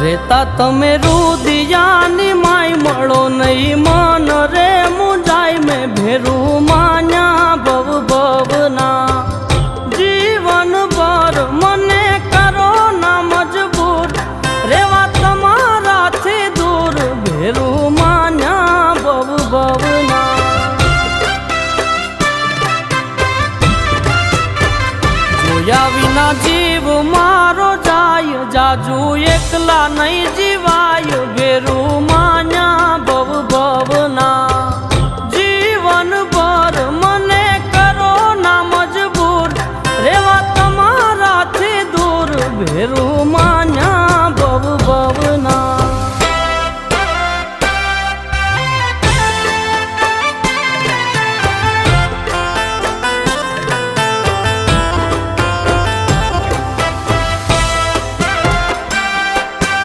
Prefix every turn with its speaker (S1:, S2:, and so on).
S1: રેતા તમે રુદિયાની માય મળો નહીં મન રે મુંજાય મેં ભેરું માન્યા ભવ ભવના જીવન ભર મને કરો ના મજબૂર રેવા તમારાથી દૂર ભેરું માન્યા ભવ ભવના જોયા વિના જીવ મારો જાય જાજુ એકલા નહીં જીવાય ભેરું માન્યા ભવ ભવના